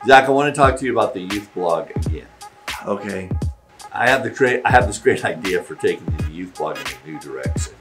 Zach, I want to talk to you about the youth blog again. Okay. I have this great idea for taking the youth blog in a new direction.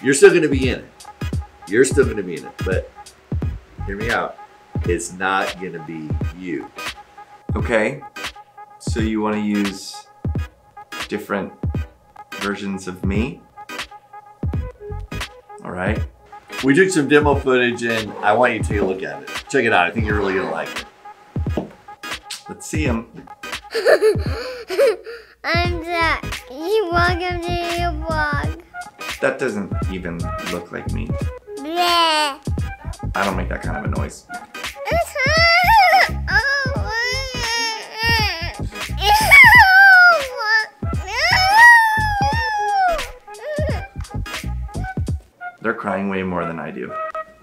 You're still going to be in it. But hear me out. It's not going to be you. Okay. So you want to use different versions of me? All right. We took some demo footage and I want you to take a look at it. Check it out. I think you're really going to like it. Let's see him. I'm Zach. Welcome to your blog. That doesn't even look like me. Bleh. I don't make that kind of a noise. They're crying way more than I do.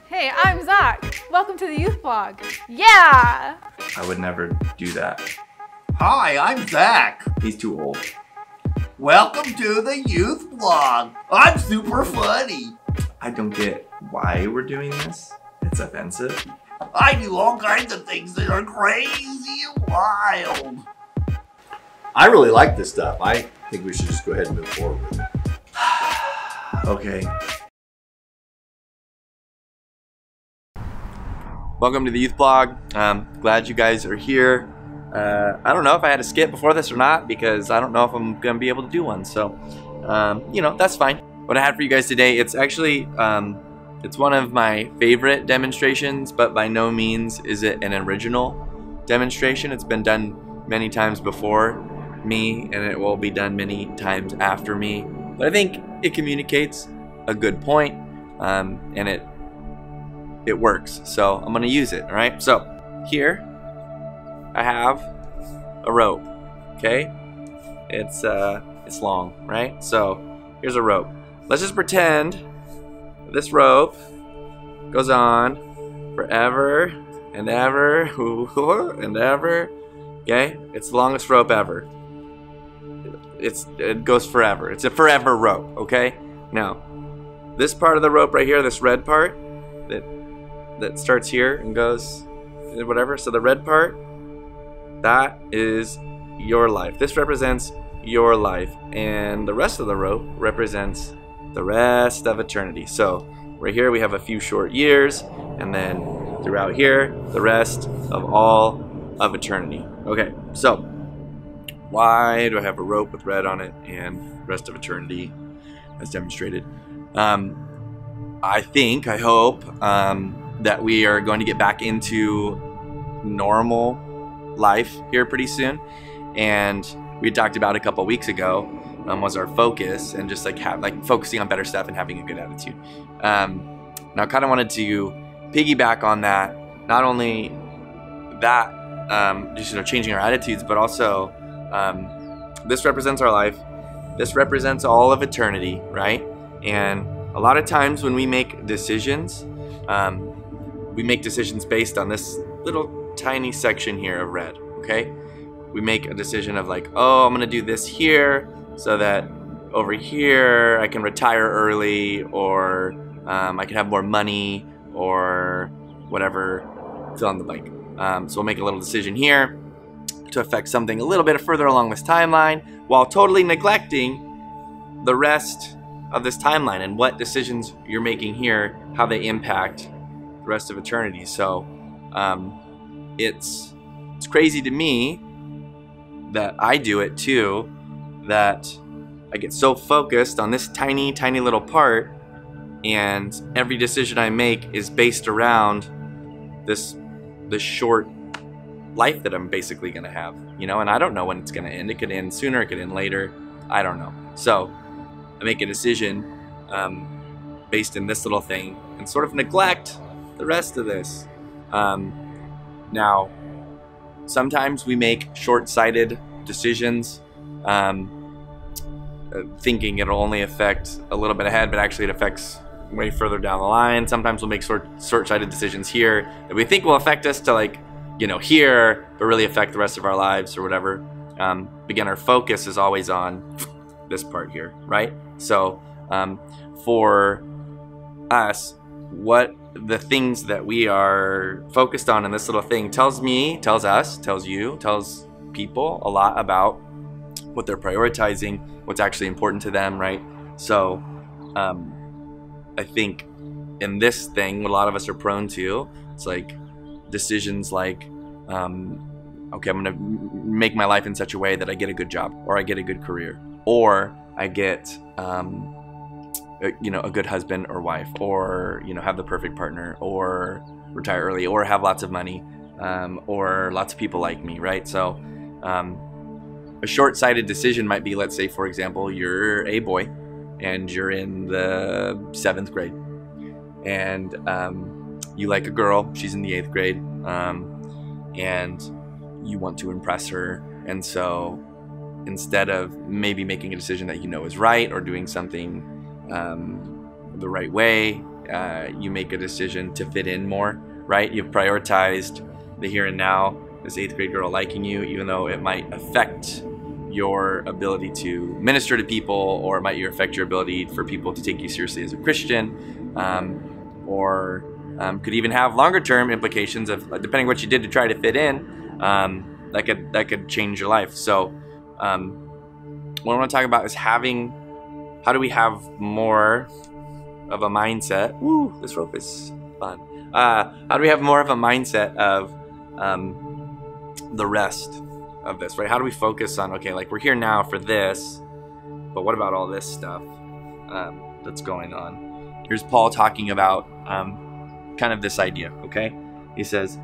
Hey, I'm Zach. Welcome to the youth blog. Yeah! I would never do that. Hi, I'm Zach. He's too old. Welcome to the youth blog. I'm super funny. I don't get why we're doing this. It's offensive. I do all kinds of things that are crazy and wild. I really like this stuff. I think we should just go ahead and move forward with it. Okay. Welcome to the youth blog. Glad you guys are here. I don't know if I had a skit before this or not because I don't know if I'm gonna be able to do one. So, you know, that's fine. What I had for you guys today, it's actually, it's one of my favorite demonstrations, but by no means is it an original demonstration. It's been done many times before me, and it will be done many times after me. But I think it communicates a good point, and it works. So I'm gonna use it. All right. So here I have a rope. Okay. It's long, right? So here's a rope. Let's just pretend this rope goes on forever and ever and ever. Okay, it's the longest rope ever. It goes forever. It's a forever rope. Okay. Now, this part of the rope right here, this red part that starts here and goes whatever. So the red part, that is your life. This represents your life, and the rest of the rope represents the rest of eternity. So right here we have a few short years, and then throughout here the rest of all of eternity. Okay, so why do I have a rope with red on it and rest of eternity as demonstrated? I hope that we are going to get back into normal life here pretty soon, and we talked about a couple weeks ago was our focus and just like focusing on better stuff and having a good attitude. Now I kind of wanted to piggyback on that, not only that just changing our attitudes, but also this represents our life, this represents all of eternity, right? And a lot of times when we make decisions based on this little tiny section here of red. Okay, we make a decision of like, oh, I'm gonna do this here so that over here I can retire early, or I can have more money, or whatever, fill in the blank. So we'll make a little decision here to affect something a little bit further along this timeline, while totally neglecting the rest of this timeline and what decisions you're making here, how they impact the rest of eternity. So it's crazy to me that I do it too, that I get so focused on this tiny little part, and every decision I make is based around this short life that I'm basically gonna have, you know, and I don't know when it's gonna end. It could end sooner, it could end later, I don't know. So I make a decision based in this little thing and sort of neglect the rest of this. Now, sometimes we make short-sighted decisions, thinking it'll only affect a little bit ahead, but actually it affects way further down the line. Sometimes we'll make short-sighted decisions here that we think will affect us to, like, you know, here, but really affect the rest of our lives or whatever. Again, our focus is always on this part here, right? So for us, what the things that we are focused on in this little thing tells me, tells us, tells you, tells people a lot about what they're prioritizing, what's actually important to them, right? So I think in this thing, what a lot of us are prone to, it's like decisions like, okay, I'm gonna make my life in such a way that I get a good job, or I get a good career, or I get a good husband or wife, or have the perfect partner, or retire early, or have lots of money, or lots of people like me, right? So a short-sighted decision might be, let's say for example, you're a boy and you're in the 7th grade, and you like a girl, she's in the 8th grade, and you want to impress her, and so instead of maybe making a decision that is right, or doing something the right way, you make a decision to fit in more, right? You've prioritized the here and now, this 8th grade girl liking you, even though it might affect your ability to minister to people, or it might affect your ability for people to take you seriously as a Christian, or could even have longer term implications of, depending what you did to try to fit in, that could change your life. So what I want to talk about is how do we have more of a mindset? Woo, this rope is fun. How do we have more of a mindset of the rest of this, right? How do we focus on, okay, like we're here now for this, but what about all this stuff that's going on? Here's Paul talking about kind of this idea, okay? He says,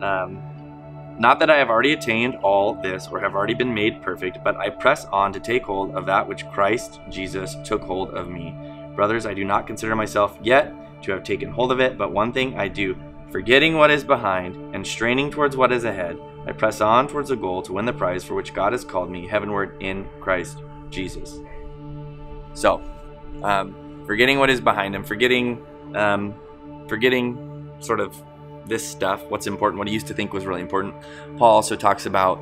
not that I have already attained all this or have already been made perfect, but I press on to take hold of that which Christ Jesus took hold of me. Brothers, I do not consider myself yet to have taken hold of it, but one thing I do, forgetting what is behind and straining towards what is ahead, I press on towards the goal to win the prize for which God has called me heavenward in Christ Jesus. So, forgetting what is behind him, forgetting sort of this stuff, what's important, what he used to think was really important. Paul also talks about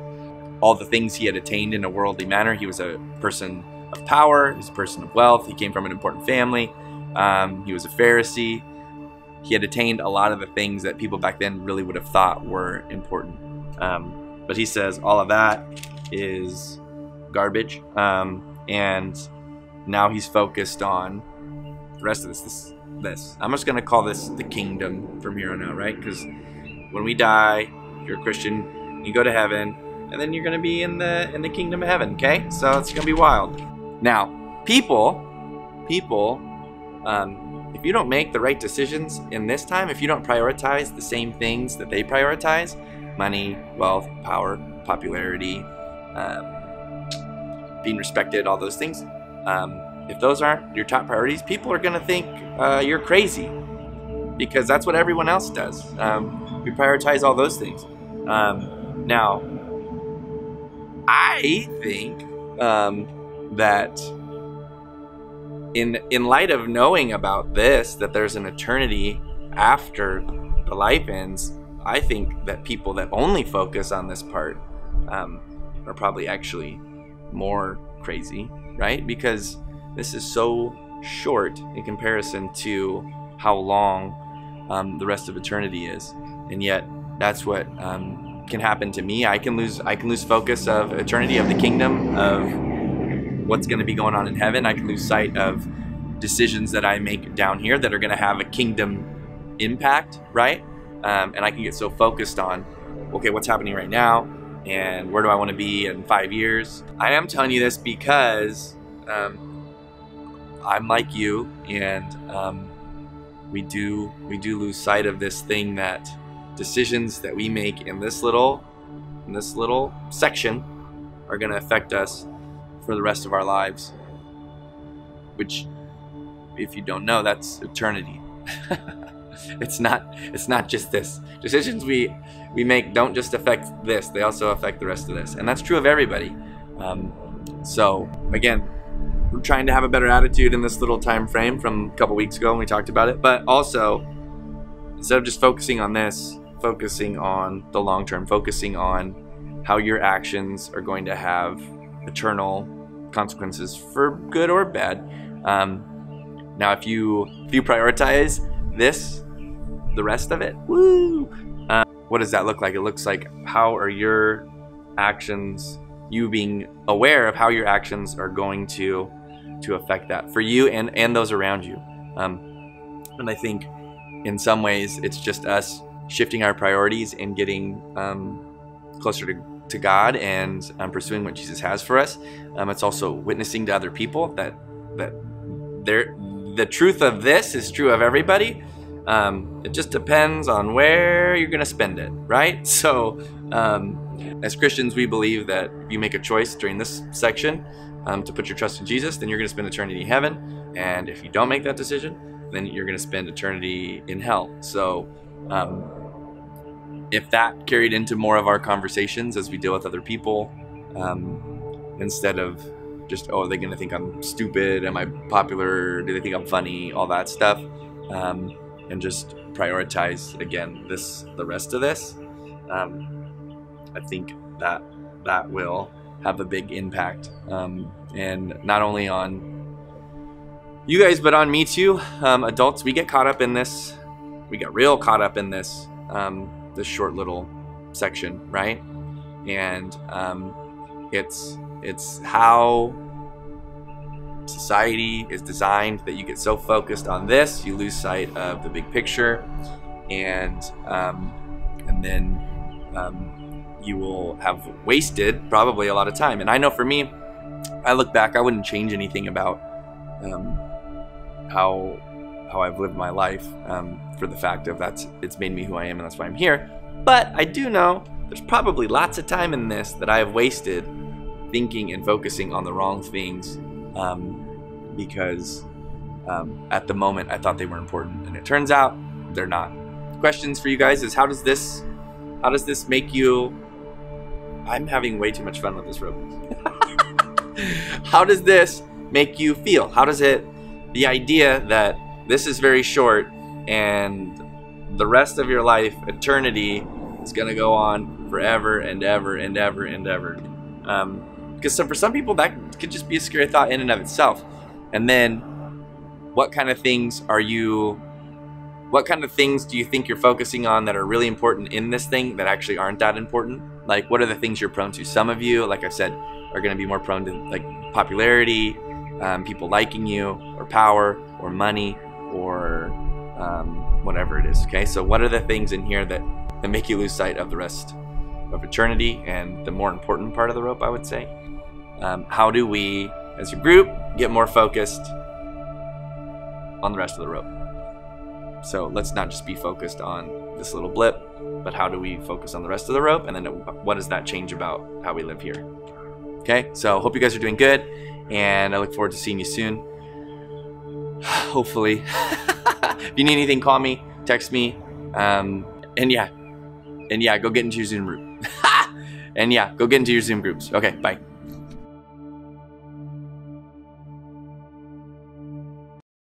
all the things he had attained in a worldly manner. He was a person of power, he was a person of wealth, he came from an important family, he was a Pharisee. He had attained a lot of the things that people back then really would have thought were important. But he says all of that is garbage, and now he's focused on the rest of this. I'm just going to call this the kingdom from here on out, right? Because when we die, if you're a Christian, you go to heaven, and then you're going to be in the kingdom of heaven, okay? So it's going to be wild. Now, people, if you don't make the right decisions in this time, if you don't prioritize the same things that they prioritize, money, wealth, power, popularity, being respected, all those things, if those aren't your top priorities, people are going to think you're crazy, because that's what everyone else does. We prioritize all those things. Now, I think that in light of knowing about this, that there's an eternity after the life ends, I think that people that only focus on this part are probably actually more crazy, right? Because this is so short in comparison to how long the rest of eternity is, and yet that's what can happen to me. I can lose focus of eternity, of the kingdom, of what's going to be going on in heaven. I can lose sight of decisions that I make down here that are going to have a kingdom impact, right? And I can get so focused on, okay, what's happening right now, and where do I want to be in 5 years? I am telling you this because I'm like you, and we do lose sight of this thing, that decisions that we make in this little section are going to affect us for the rest of our lives, which, if you don't know, that's eternity. It's not just this. Decisions we make don't just affect this, they also affect the rest of this, and that's true of everybody. So again, we're trying to have a better attitude in this little time frame from a couple weeks ago when we talked about it, but also, instead of just focusing on this, focusing on the long term, focusing on how your actions are going to have eternal consequences for good or bad. Now, if you prioritize this, the rest of it, woo! What does that look like? It looks like, how are your actions, you being aware of how your actions are going to affect that for you and those around you. And I think in some ways it's just us shifting our priorities and getting closer to God and pursuing what Jesus has for us. It's also witnessing to other people that the truth of this is true of everybody. It just depends on where you're going to spend it, right? So as Christians, we believe that if you make a choice during this section to put your trust in Jesus, then you're going to spend eternity in heaven. And if you don't make that decision, then you're going to spend eternity in hell. So if that carried into more of our conversations as we deal with other people, instead of just, oh, are they going to think I'm stupid? Am I popular? Do they think I'm funny? All that stuff. And just prioritize, again, the rest of this. I think that will have a big impact. And not only on you guys, but on me too. Adults, we get caught up in this. We get real caught up in this short little section, right? And it's how society is designed that you get so focused on this, you lose sight of the big picture, and then you will have wasted probably a lot of time. And I know for me, I look back, I wouldn't change anything about how I've lived my life, for the fact of it's made me who I am, and that's why I'm here. But I do know there's probably lots of time in this that I have wasted thinking and focusing on the wrong things, because at the moment I thought they were important, and it turns out they're not. Questions for you guys is, how does this make you? I'm having way too much fun with this rope. How does this make you feel? How does it, the idea that this is very short and the rest of your life, eternity, is going to go on forever and ever and ever and ever? Because for some people that could just be a scary thought in and of itself. And then what kind of things do you think you're focusing on that are really important in this thing that actually aren't that important? Like, what are the things you're prone to? Some of you, like I said, are going to be more prone to like popularity, people liking you, or power, or money, or whatever it is. Okay, so what are the things in here that make you lose sight of the rest of eternity and the more important part of the rope, I would say? How do we, as a group, get more focused on the rest of the rope? So let's not just be focused on this little blip, but how do we focus on the rest of the rope? And then what does that change about how we live here? Okay, so hope you guys are doing good, and I look forward to seeing you soon. Hopefully. If you need anything, call me, text me, and yeah, go get into your Zoom group. And yeah, go get into your Zoom groups. Okay, bye.